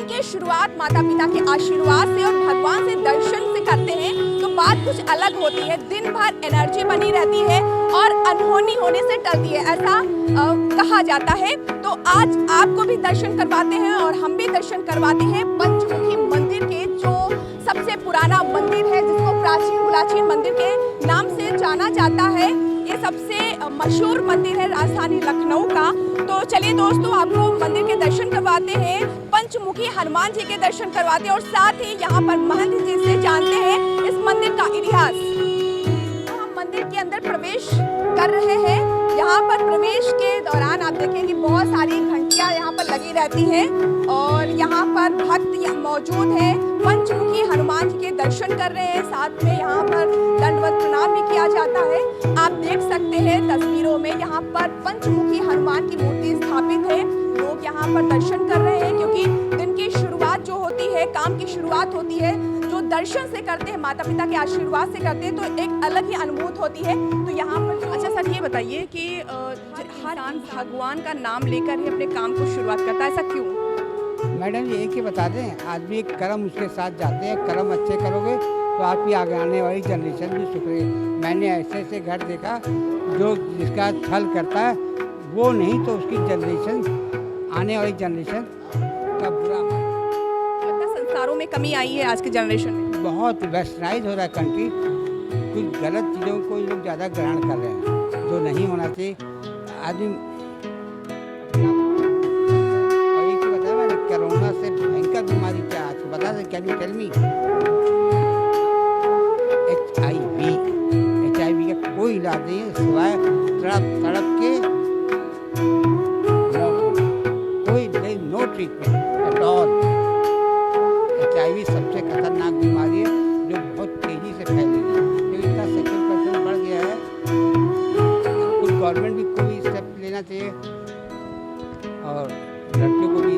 की शुरुआत माता पिता के आशीर्वाद से और भगवान से दर्शन से करते हैं तो बात कुछ अलग होती है। दिन भर एनर्जी बनी रहती है और अनहोनी होने से टलती है, ऐसा कहा जाता है। तो आज आपको भी दर्शन करवाते हैं और हम भी दर्शन करवाते हैं पंचमुखी मंदिर के, जो सबसे पुराना मंदिर है, जिसको प्राचीन गुलाचीन मंदिर के नाम से जाना जाता है। ये सबसे मशहूर मंदिर है राजधानी लखनऊ का। तो चलिए दोस्तों, आपको मंदिर के दर्शन करवाते हैं, पंचमुखी हनुमान जी के दर्शन करवाते हैं और साथ ही यहाँ पर महंत जी से जानते हैं इस मंदिर का इतिहास। तो हम मंदिर के अंदर प्रवेश कर रहे हैं। यहाँ पर प्रवेश के दौरान आप देखेंगे बहुत सारी घंटियाँ यहाँ पर लगी रहती हैं और यहाँ पर भक्त मौजूद हैं, पंचमुखी हनुमान जी के दर्शन कर रहे हैं। साथ में यहाँ पर दंडवत प्रणाम भी किया जाता है। आप देख सकते हैं तस्वीरों में यहाँ पर पंचमुखी हनुमान की मूर्ति स्थापित है। लोग यहाँ पर दर्शन कर रहे हैं क्योंकि दिन की शुरुआत जो होती है, काम की शुरुआत होती है, जो दर्शन से करते हैं, माता पिता के आशीर्वाद से करते हैं, तो एक अलग ही अनुभूति होती है। तो यहाँ पर अच्छा सर, ये बताइए कि हर इंसान भगवान का नाम लेकर ही अपने काम को शुरुआत करता है, ऐसा क्यों? मैडम ये एक ही बता दें, आदमी कर्म उसके साथ जाते हैं। कर्म अच्छे करोगे तो आपकी आगे आने वाली जनरेशन भी सुखी। मैंने ऐसे ऐसे घर देखा जो जिसका छल करता है वो नहीं तो उसकी जनरेशन, आने वाली जनरेशन का बुरा। संस्कारों में कमी आई है आज के जनरेशन में, बहुत वेस्टर्नाइज हो रहा है कंट्री। कुछ गलत चीज़ों को लोग ज़्यादा ग्रहण कर रहे हैं जो नहीं होना चाहिए। आदमी कोरोना से भयंकर बीमारी क्या आपको बता दें? Can you tell me? HIV का कोई इलाज नहीं है सिवाय तड़प के कोई no treatment at all. HIV सबसे खतरनाक बीमारी है जो बहुत तेजी से फैलेगी क्योंकि इतना सेक्सुअल बढ़ गया है। कुछ गवर्नमेंट भी कोई स्टेप लेना चाहिए और लड़कियों को भी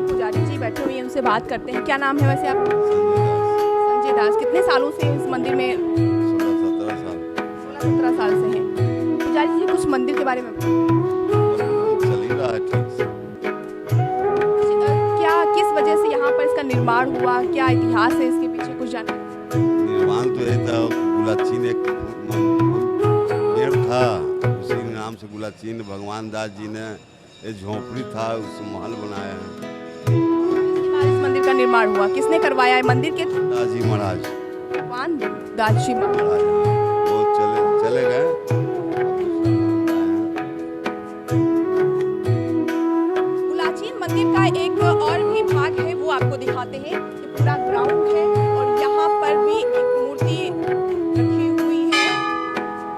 पुजारी जी बैठे हुए हैं, उनसे बात करते हैं। क्या नाम है वैसे आप? संजय दास। कितने सालों से इस मंदिर में? 16-17 साल से हैं। पुजारी जी कुछ मंदिर के बारे में चल ही रहा है ठीक से। क्या किस वजह से यहाँ पर इसका निर्माण हुआ, क्या इतिहास है इसके पीछे, कुछ जाना? निर्माण तो यही था, गुलाचीन एक पेड़ था, उसी नाम से गुलाचीन। भगवान दास जी ने एक झोपड़ी था, उससे महल बनाया है। इस मंदिर का निर्माण हुआ, किसने करवाया है मंदिर के? दास जी महाराज। भगवान दास जी महाराज वो चले गए। गुलाचीन मंदिर का एक और भी भाग है, वो आपको दिखाते हैं। ये पूरा ग्राउंड है और यहाँ पर भी एक मूर्ति रखी हुई है।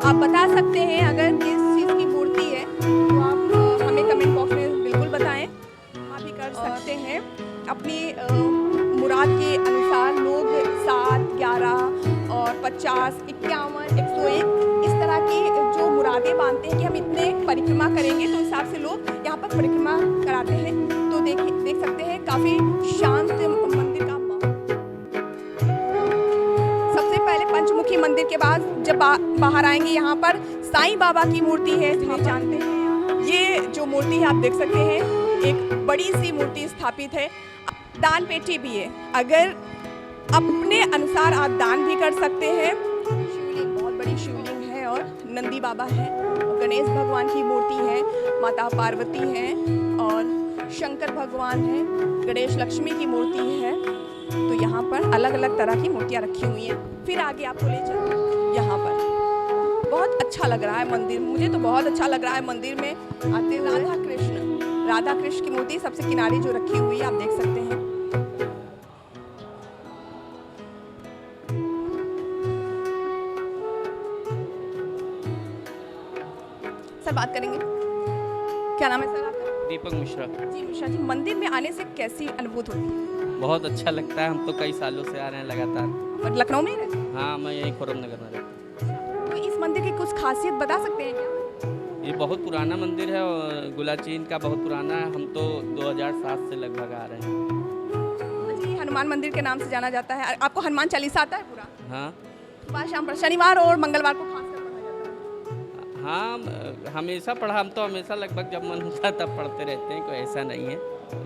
आप बता सकते हैं अगर किस चीज़ की मूर्ति है तो आप हमें कमेंट बॉक्स में बिल्कुल बताएं। आप भी कर सकते हैं अपनी मुराद के अनुसार। लोग 7, 11 और 50, 51, 101 इस तरह की जो मुरादें बांधते हैं कि हम इतने परिक्रमा करेंगे, तो हिसाब से लोग यहाँ पर परिक्रमा कराते हैं। तो देख सकते हैं काफ़ी शांत मंदिर का माहौल। सबसे पहले पंचमुखी मंदिर के बाद जब बाहर आएंगे, यहाँ पर साईं बाबा की मूर्ति है, जिन्हें जानते हैं। ये जो मूर्ति है आप देख सकते हैं, एक बड़ी सी मूर्ति स्थापित है। दान पेटी भी है, अगर अपने अनुसार आप दान भी कर सकते हैं। शिवलिंग, बहुत बड़ी शिवलिंग है और नंदी बाबा है और गणेश भगवान की मूर्ति है, माता पार्वती है और शंकर भगवान है, गणेश लक्ष्मी की मूर्ति है। तो यहाँ पर अलग अलग तरह की मूर्तियाँ रखी हुई हैं। फिर आगे आपको ले चलूँ। यहाँ पर बहुत अच्छा लग रहा है मंदिर, मुझे तो बहुत अच्छा लग रहा है मंदिर में आते हुए। राधा कृष्ण की मूर्ति सबसे किनारे जो रखी हुई है आप देख सकते हैं। सर बात करेंगे, क्या नाम है सर आपका? दीपक मिश्रा। जी मिश्रा जी, मंदिर में आने से कैसी अनुभूति होती है? बहुत अच्छा लगता है, हम तो कई सालों से आ रहे हैं लगातार। और लखनऊ में ही रहते हैं? हाँ, मैं यहीं खुर्रम नगर में रहता हूँ। तो इस मंदिर की कुछ खासियत बता सकते हैं क्या? ये बहुत पुराना मंदिर है और गुलाचीन का बहुत पुराना है। हम तो 2007 से लगभग आ रहे हैं। जी, हनुमान मंदिर के नाम से जाना जाता है। आपको हनुमान चालीसा आता है पूरा? हाँ सुबह शाम पर, शनिवार और मंगलवार को खास कर पढ़ा जाता है। हाँ हमेशा पढ़ा, हम तो हमेशा लगभग जब मन होता है तब पढ़ते रहते हैं, कोई ऐसा नहीं है,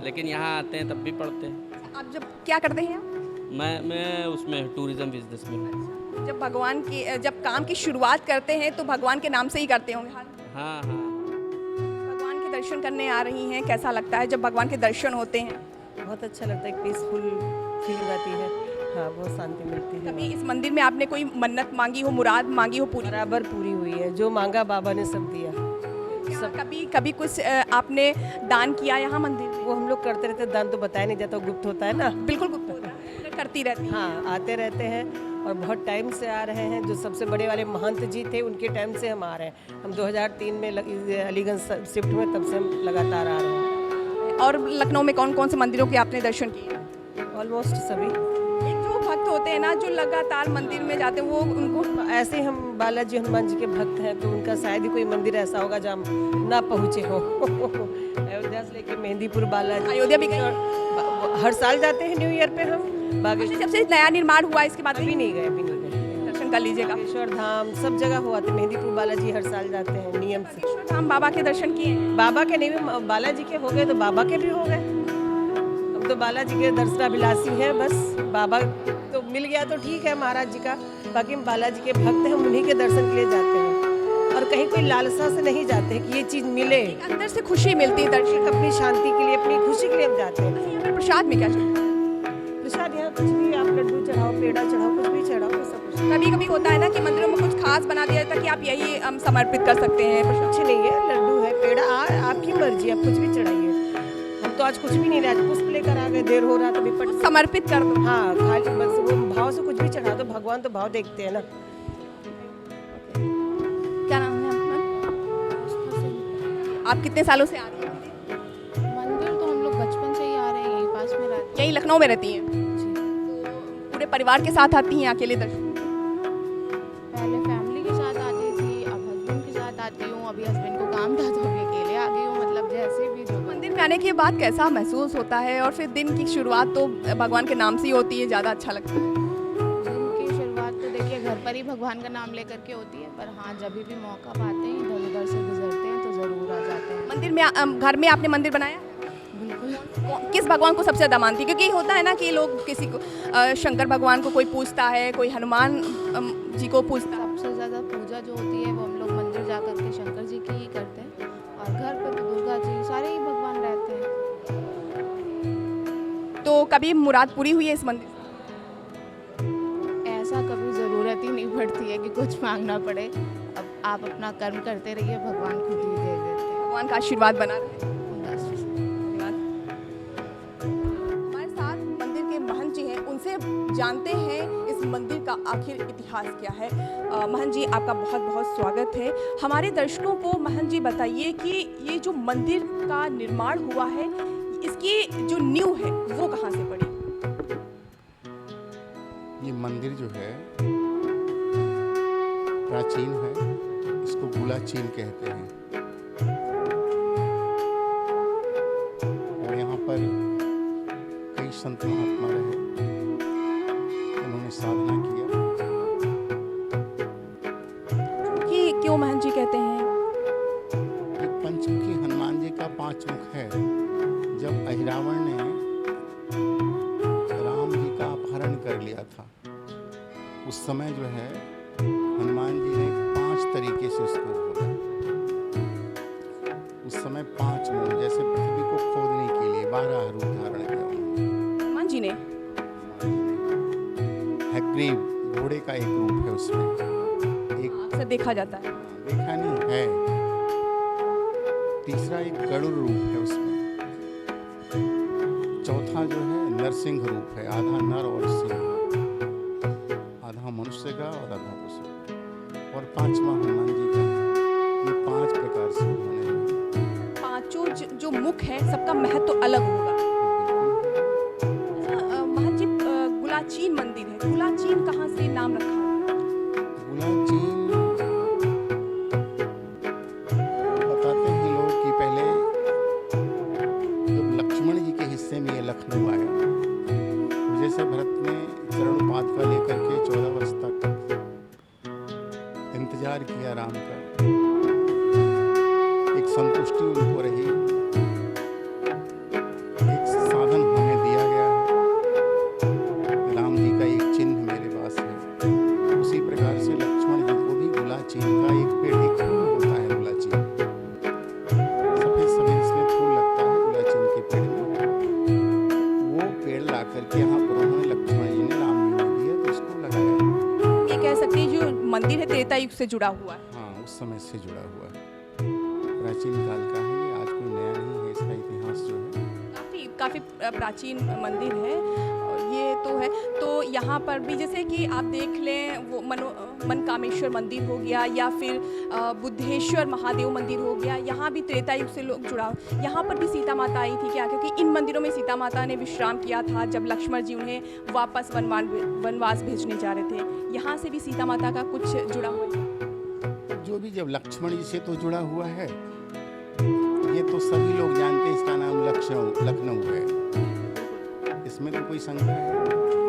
लेकिन यहाँ आते हैं तब भी पढ़ते हैं। आप जब क्या करते हैं आप? मैं उसमें टूरिज़्म बिजनेस में हूँ। जब काम की शुरुआत करते हैं तो भगवान के नाम से ही करते होंगे। हाँ हाँ। भगवान के दर्शन करने आ रही हैं, कैसा लगता है जब भगवान के दर्शन होते हैं? बहुत अच्छा लगता है, पीसफुल फीलिंग आती है। हाँ, बहुत शांति मिलती है। कभी इस मंदिर में आपने कोई मन्नत मांगी हो, मुराद मांगी हो पूरी? बराबर पूरी हुई है, जो मांगा बाबा ने सब दिया। सब कभी कुछ आपने दान किया यहाँ मंदिर में? वो हम लोग करते रहते, दान तो बताया नहीं जाता, गुप्त होता है ना। बिल्कुल गुप्त होता है, करती रहती हैं। हाँ, आते रहते हैं और बहुत टाइम से आ रहे हैं। जो सबसे बड़े वाले महंत जी थे उनके टाइम से हम आ रहे हैं। हम 2003 में अलीगंज शिफ्ट हुए, तब से हम लगातार आ रहे हैं। और लखनऊ में कौन कौन से मंदिरों के आपने दर्शन किए? ऑलमोस्ट सभी। एक जो भक्त होते हैं ना जो लगातार मंदिर में जाते हैं, वो उनको ऐसे ही हम बालाजी हनुमान जी के भक्त हैं, तो उनका शायद ही कोई मंदिर ऐसा होगा जहाँ हम ना पहुँचे हो। अयोध्या से लेके मेहंदीपुर, बालाजी, अयोध्या भी गए? हर साल जाते हैं न्यू ईयर पे हम। बागेश्वर जब से नया निर्माण हुआ इसके बाद अभी नहीं गए। दर्शन कर लीजिएगा। बागेश्वर धाम सब जगह हुआ थे, मेहंदीपुर बालाजी हर साल जाते हैं नियम से। बागेश्वर धाम बाबा के दर्शन किए हैं? बाबा के नहीं, बालाजी के हो गए तो बाबा के भी हो गए। हम तो बालाजी के दर्शनाभिलाषी हैं, बस बाबा तो मिल गया तो ठीक है महाराज जी का, बाकी हम बालाजी के भक्त हैं, हम उन्हीं के दर्शन के लिए जाते हैं और कहीं कोई लालसा से नहीं जाते हैं कि ये चीज़ मिले। अंदर से खुशी मिलती है दर्शन। अपनी शांति के लिए, अपनी खुशी के लिए हम जाते हैं। यहाँ पे प्रसाद में क्या चलता है? प्रसाद यहाँ कुछ भी, आप लड्डू चढ़ाओ, पेड़ा चढ़ाओ, कुछ भी चढ़ाओ, सब कुछ। कभी कभी होता है ना कि मंदिरों में कुछ खास बना दिया जाता है कि आप यही समर्पित कर सकते हैं प्रसाद। कुछ नहीं है, लड्डू है, पेड़ा, आपकी मर्जी, आप कुछ भी चढ़ाइए। हम तो आज कुछ भी नहीं, आज पुष्प लेकर आ गए, देर हो रहा तो विपट समर्पित कर दो। हाँ, खाली बस वो भाव से कुछ भी चढ़ा दो, भगवान तो भाव देखते हैं ना। क्या नाम है आपका? आप कितने सालों से आ रही हैं? मंदिर तो हम लोग बचपन से ही आ रहे हैं, यहीं पास में रहते यही लखनऊ में रहती हैं? हैं। तो पूरे परिवार के साथ आती हैं अकेले दर्शन? पहले फैमिली के साथ आती थी, अब हस्बैंड के साथ आती हूँ। अभी हस्बैंड को काम था तो अभी अकेले आ गई हूँ, मतलब जैसे भी जो। मंदिर में आने के बाद कैसा महसूस होता है? और फिर दिन की शुरुआत तो भगवान के नाम से ही होती है, ज़्यादा अच्छा लगता है। दिन की शुरुआत तो देखिए घर पर ही भगवान का नाम लेकर के होती है, पर हाँ जब भी मौका पाते हैं इधर उधर से गुजरते हैं तो ज़रूर आ जाते हैं। मंदिर में घर में आपने मंदिर बनाया? बिल्कुल। किस भगवान को सबसे ज़्यादा मानती है? क्योंकि होता है ना कि लोग किसी को शंकर भगवान को कोई पूजता है, कोई हनुमान जी को पूजता है। सबसे ज़्यादा पूजा जो होती है वो हम लोग मंदिर जा कर के शंकर जी की ही करते हैं, और घर पर तो दुर्गा जी, सारे ही भगवान रहते हैं। तो कभी मुराद पूरी हुई है इस मंदिर से? ऐसा कभी ज़रूरत ही नहीं पड़ती है कि कुछ मांगना पड़े। अब आप अपना कर्म करते रहिए, भगवान खुद ही दे देते हैं। भगवान का आशीर्वाद बना रहे। बस। धन्यवाद। हमारे साथ मंदिर के महंत जी हैं, उनसे जानते हैं इस मंदिर का आखिर इतिहास क्या है। महंत जी, आपका बहुत बहुत स्वागत है। हमारे दर्शकों को महंत जी बताइए कि ये जो मंदिर का निर्माण हुआ है, इसकी जो नींव है वो कहाँ से पड़ी? ये मंदिर जो है प्राचीन है, इसको गुलाचीन कहते हैं। और यहाँ पर कई संत महात्मा रहे, उन्होंने साधना किया। कि क्यों महंत जी कहते हैं? ये पंचमुखी हनुमान जी का 5 मुख है। जब अहिरावण ने राम जी का अपहरण कर लिया था, उस समय जो है हनुमान जी ने 5 तरीके से उसको खोदा। उस समय 5 मुख, जैसे पृथ्वी को खोदने के लिए 12 रूप धारण किया उन्होंने। हनुमान जी ने हयग्रीव घोड़े का एक रूप है, उसमें एक अक्सर देखा जाता है। देखा नहीं है। तीसरा एक गरुड़ रूप है उसमें। चौथा जो है नरसिंह रूप है, आधा नर और सिंह, आधा मनुष्य का और आधा पशु। और 5वां हनुमान जी का। ये 5 प्रकार से उन्होंने पांचों जो मुख है सबका महत्व तो अलग होगा। अच्छा, महंत जी, गुलाचीन मंदिर है, गुलाचीन कहाँ से नाम रखा है? गुलाचीन बताते हैं लोग कि पहले जब लक्ष्मण जी के हिस्से में ये लखनऊ आया, तो जैसे भरत ने चरण पादुका लेकर के 14 वर्ष तक इंतजार किया राम का, युग से जुड़ा हुआ है। हाँ, उस समय से जुड़ा हुआ है, प्राचीन काल का है ये, आज कोई नया नहीं है इसका इतिहास जो है। काफ़ी प्राचीन मंदिर है ये तो है। तो यहाँ पर भी जैसे कि आप देख लें वो मनकामेश्वर मंदिर हो गया या फिर बुद्धेश्वर महादेव मंदिर हो गया, यहाँ भी त्रेता युग से लोग जुड़ा। यहाँ पर भी सीता माता आई थी क्या? क्योंकि इन मंदिरों में सीता माता ने विश्राम किया था जब लक्ष्मण जी उन्हें वापस वनवास भेजने जा रहे थे। यहाँ से भी सीता माता का कुछ जुड़ा हुआ है। जो भी जब लक्ष्मण जी से तो जुड़ा हुआ है, ये तो सभी लोग जानते हैं, इसका नाम लखनऊ है, इसमें तो कोई शंका है।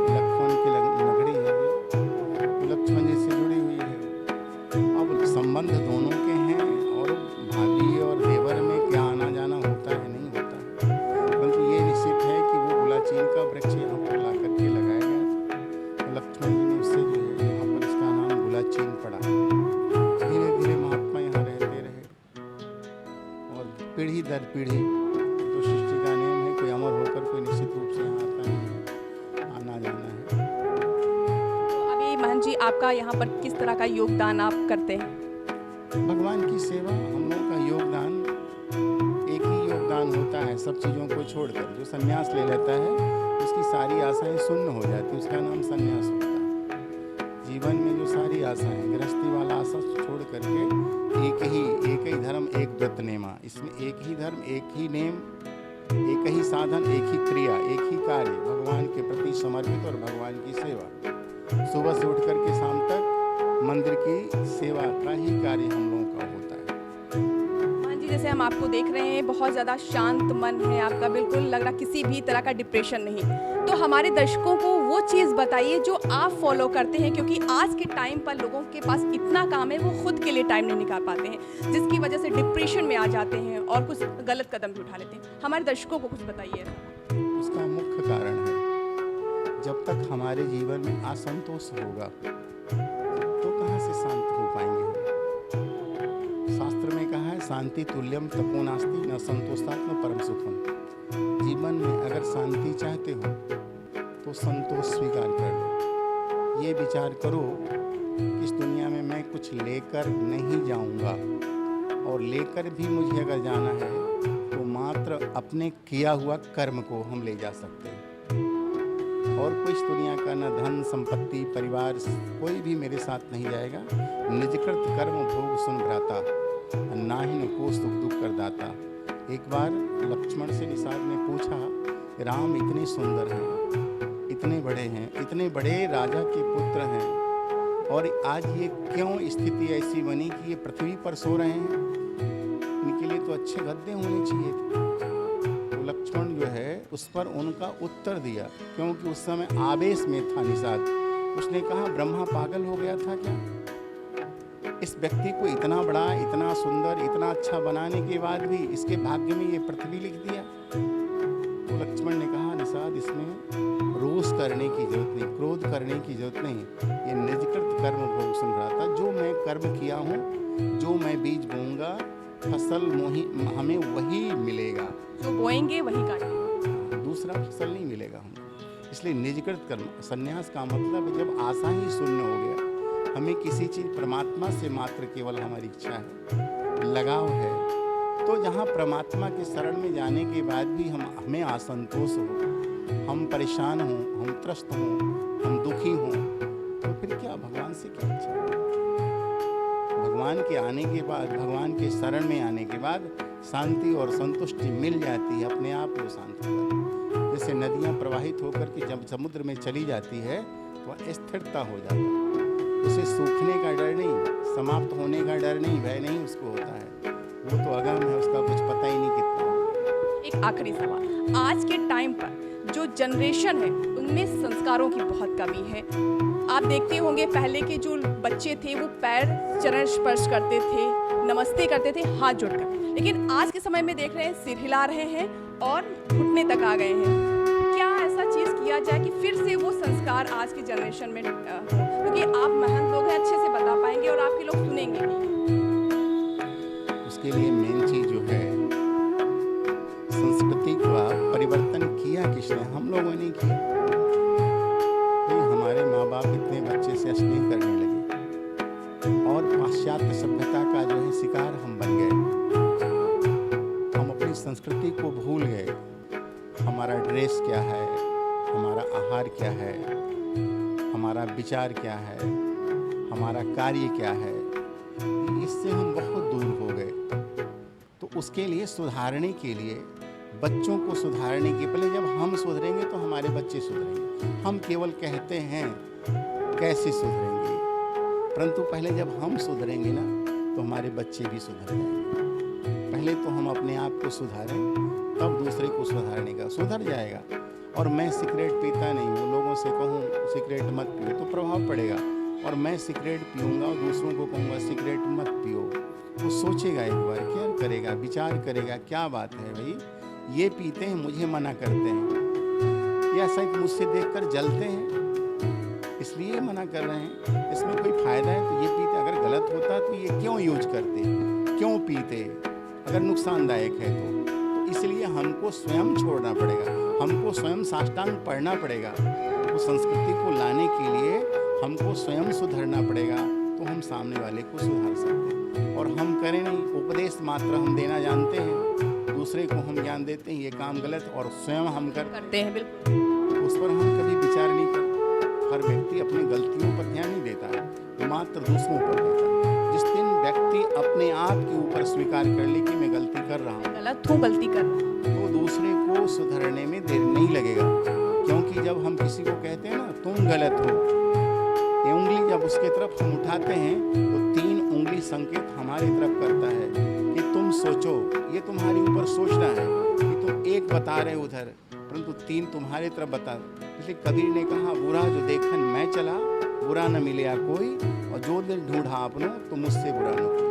लक्ष्मण की नगरी है तो लक्ष्मण जी से जुड़ी हुई है। अब संबंध दोनों के हैं और भाभी और देवर में क्या आना जाना होता है नहीं होता है, परंतु ये निश्चित है कि वो गुलाचीन का वृक्ष यहाँ पर ला करके लगाया गया था। तो लक्ष्मण जी ने उससे जो है यहाँ पर इसका नाम गुलाचीन पड़ा। धीरे धीरे महात्मा यहाँ रहते रहे और पीढ़ी दर पीढ़ी, तो सृष्टि का नियम है, कोई अमर होकर कोई निश्चित रूप से यहाँ आता है, आना जाना है। तो अभी महंत जी आपका यहाँ पर किस तरह का योगदान आप करते हैं? भगवान की सेवा, हम लोगों का योगदान एक ही योगदान होता है, सब चीज़ों को छोड़कर। जो संन्यास ले लेता है उसकी सारी आशाएं शून्य हो जाती है, उसका नाम संन्यास होता है। जीवन में जो सारी आशाएं, गृहस्थी वाला आशा छोड़ करके एक ही धर्म एक व्रत नेमा, इसमें एक ही धर्म एक ही नेम, एक ही साधन, एक ही क्रिया, एक ही कार्य, भगवान के प्रति समर्पित और भगवान की सेवा। सुबह से उठ करके शाम तक मंदिर की सेवा का ही कार्य हम लोगों का होता है। हाँ जी, जैसे हम आपको देख रहे हैं बहुत ज़्यादा शांत मन है आपका, बिल्कुल लग रहा किसी भी तरह का डिप्रेशन नहीं। तो हमारे दर्शकों को वो चीज़ बताइए जो आप फॉलो करते हैं, क्योंकि आज के टाइम पर लोगों के पास इतना काम है वो खुद के लिए टाइम नहीं निकाल पाते हैं, जिसकी वजह से डिप्रेशन में आ जाते हैं और कुछ गलत कदम भी उठा लेते हैं। हमारे दर्शकों को कुछ बताइए। उसका मुख्य कारण है, जब तक हमारे जीवन में असंतोष होगा तो कहाँ से शांत हो पाएंगे हम। शास्त्र में कहा है शांति तुल्यम तपो नास्ति न संतोषात्म परम सुखम। जीवन में अगर शांति चाहते हो तो संतोष स्वीकार कर लो। ये विचार करो कि इस दुनिया में मैं कुछ लेकर नहीं जाऊंगा, और लेकर भी मुझे अगर जाना है तो मात्र अपने किया हुआ कर्म को हम ले जा सकते हैं। और कोई इस दुनिया का न धन संपत्ति परिवार कोई भी मेरे साथ नहीं जाएगा। निजकृत कर्म भोग सुन भ्राता, नाहिन को सुख दुख कर दाता। एक बार लक्ष्मण से निषाद ने पूछा, राम इतने सुंदर हैं, इतने बड़े हैं, इतने बड़े राजा के पुत्र हैं, और आज ये क्यों स्थिति ऐसी बनी कि ये पृथ्वी पर सो रहे हैं? इनके लिए तो अच्छे गद्दे होने चाहिए थे। तो लक्ष्मण जो है उस पर उनका उत्तर दिया, क्योंकि उस समय आवेश में था निषाद। उसने कहा, ब्रह्मा पागल हो गया था क्या? इस व्यक्ति को इतना बड़ा, इतना सुंदर, इतना अच्छा बनाने के बाद भी इसके भाग्य में ये पृथ्वी लिख दिया। तो लक्ष्मण ने कहा, निषाद इसमें रोष करने की जरूरत नहीं, क्रोध करने की जरूरत नहीं। ये निजकृत कर्म भोग सुन रहा था। जो मैं कर्म किया हूँ, जो मैं बीज बोऊंगा, फसल हमें वही मिलेगा। जो बोएंगे वही काटेंगे, दूसरा फसल नहीं मिलेगा हमको। इसलिए निजकृत कर्म, संन्यास का मतलब जब आशा ही शून्य हो गया, हमें किसी चीज़ परमात्मा से मात्र केवल हमारी इच्छा है, लगाव है, तो जहाँ परमात्मा के शरण में जाने के बाद भी हमें असंतोष हो, हम परेशान हों, हम त्रस्त हों, हम दुखी हों, तो फिर क्या भगवान से क्या इच्छा? भगवान के आने के बाद, भगवान के शरण में आने के बाद शांति और संतुष्टि मिल जाती है, अपने आप वो शांत हो जाती है। जैसे नदियाँ प्रवाहित होकर के जब समुद्र में चली जाती है तो स्थिरता हो जाता है, उसे सूखने का डर नहीं, समाप्त होने का डर नहीं, भय नहीं उसको होता है। वो तो अगम है, उसका कुछ पता ही नहीं कितना होगा। एक आखिरी सवाल, आज के टाइम पर जो जनरेशन है उनमें संस्कारों की बहुत कमी है। आप देखते होंगे पहले के जो बच्चे थे वो पैर चरण स्पर्श करते थे, नमस्ते करते थे हाथ जोड़कर, लेकिन आज के समय में देख रहे हैं सिर हिला रहे हैं और घुटने तक आ गए हैं। क्या ऐसा चीज़ किया जाए कि फिर से वो संस्कार आज की जनरेशन में हो? क्योंकि आप महंत लोग हैं, अच्छे से बता पाएंगे और आपके लोग सुनेंगे भी। उसके लिए मेन चीज़ जो है, संस्कृति का परिवर्तन किया किसने? हम लोगों ने किया। हमारे माँ बाप इतने बच्चे से स्नेह करने लगे और पाश्चात्य सभ्यता का जो है शिकार हम बन गए। हम अपनी संस्कृति को भूल गए। हमारा ड्रेस क्या है, हमारा आहार क्या है, हमारा विचार क्या है, हमारा कार्य क्या है, इससे हम बहुत दूर हो गए। तो उसके लिए सुधारने के लिए, बच्चों को सुधारने के पहले जब हम सुधरेंगे तो हमारे बच्चे सुधरेंगे। हम केवल कहते हैं कैसे सुधरेंगे, परंतु पहले जब हम सुधरेंगे ना तो हमारे बच्चे भी सुधर जाएंगे। पहले तो हम अपने आप को सुधारें, तब दूसरे को सुधारने का सुधर जाएगा। और मैं सिगरेट पीता नहीं हूँ, लोगों से कहूँ सिगरेट मत पियो तो प्रभाव पड़ेगा, और मैं सिगरेट पीऊँगा और दूसरों को कहूँगा सिगरेट मत पियो, वो सोचेगा एक बार, क्या करेगा, विचार करेगा, क्या बात है भाई, ये पीते हैं मुझे मना करते हैं, या शायद मुझसे देखकर जलते हैं इसलिए मना कर रहे हैं, इसमें कोई फ़ायदा है तो ये पीते। अगर गलत होता तो ये क्यों यूज करते, क्यों पीते, अगर नुकसानदायक है तो इसलिए हमको स्वयं छोड़ना पड़ेगा, हमको स्वयं साष्टांग पढ़ना पड़ेगा। तो संस्कृति को लाने के लिए हमको स्वयं सुधरना पड़ेगा, तो हम सामने वाले को सुधार सकते हैं। और हम करें नहीं, उपदेश मात्र हम देना जानते हैं, दूसरे को हम ज्ञान देते हैं ये काम गलत, और स्वयं हम करते हैं। बिल्कुल, उस पर हम कभी विचार नहीं करते। हर व्यक्ति अपनी गलतियों पर ध्यान नहीं देता है, मात्र दूसरों पर देता है। जिस दिन व्यक्ति अपने आप के ऊपर स्वीकार कर ले कि मैं गलती कर रहा हूँ, गलत हूँ, गलती कर रहा हूँ, तो दूसरे को सुधरने में देर नहीं लगेगा। क्योंकि जब हम किसी को कहते हैं ना तुम गलत हो, ये उंगली जब उसके तरफ हम उठाते हैं तो 3 उंगली संकेत हमारी तरफ करता है कि तुम सोचो, ये तुम्हारे ऊपर सोचना है कि तुम एक बता रहे उधर, परंतु 3 तुम्हारे तरफ बता। इसलिए कबीर ने कहा बुरा जो देखन मैं चला, बुरा न मिले कोई, और जो दिल ढूंढा आपनो तो मुझसे बुरा न कोई।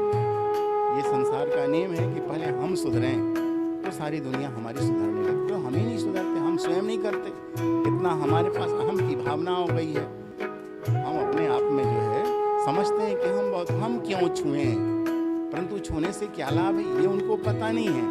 ये संसार का नियम है कि पहले हम सुधरें तो सारी दुनिया हमारी सुधरने लगती। तो हम ही नहीं सुधरते, हम स्वयं नहीं करते, इतना हमारे पास अहम की भावना हो गई है। हम अपने आप में जो है समझते हैं कि हम क्यों छुएं, परंतु छूने से क्या लाभ है ये उनको पता नहीं है,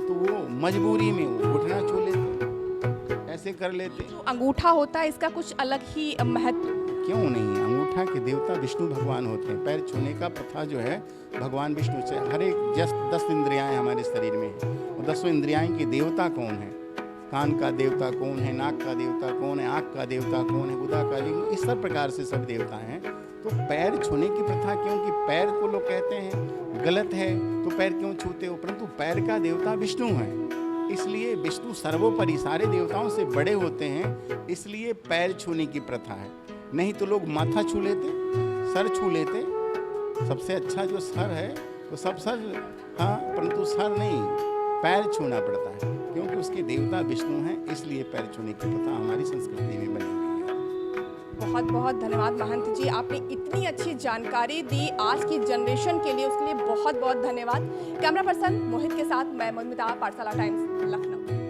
तो वो मजबूरी में वो घुटना छू लेते, ऐसे कर लेते। जो अंगूठा होता है इसका कुछ अलग ही महत्व क्यों नहीं, अंगूठा के देवता विष्णु भगवान होते हैं। पैर छूने का प्रथा जो है भगवान विष्णु से, हर एक 10 इंद्रियाएं हमारे शरीर में हैं, और 10 इंद्रियाएं के देवता कौन है, कान का देवता कौन है, नाक का देवता कौन है, आँख का देवता कौन है, गुदा का लिंग, इस सब प्रकार से सब देवता हैं। तो पैर छूने की प्रथा, क्योंकि पैर को लोग कहते हैं गलत है तो पैर क्यों छूते हो, परंतु पैर का देवता विष्णु है, इसलिए विष्णु सर्वोपरि सारे देवताओं से बड़े होते हैं, इसलिए पैर छूने की प्रथा है। नहीं तो लोग माथा छू लेते, सर छू लेते, सबसे अच्छा जो सर है तो सब सर, हाँ, परंतु सर नहीं, पैर छूना पड़ता है, क्योंकि उसके देवता विष्णु हैं, इसलिए पैर छूने की प्रथा हमारी संस्कृति में बनी हुई है। बहुत बहुत धन्यवाद महंत जी, आपने इतनी अच्छी जानकारी दी आज की जनरेशन के लिए, उसके लिए बहुत बहुत धन्यवाद। कैमरा पर्सन मोहित के साथ मैं मधुमिता, पाठशाला टाइम्स, लखनऊ।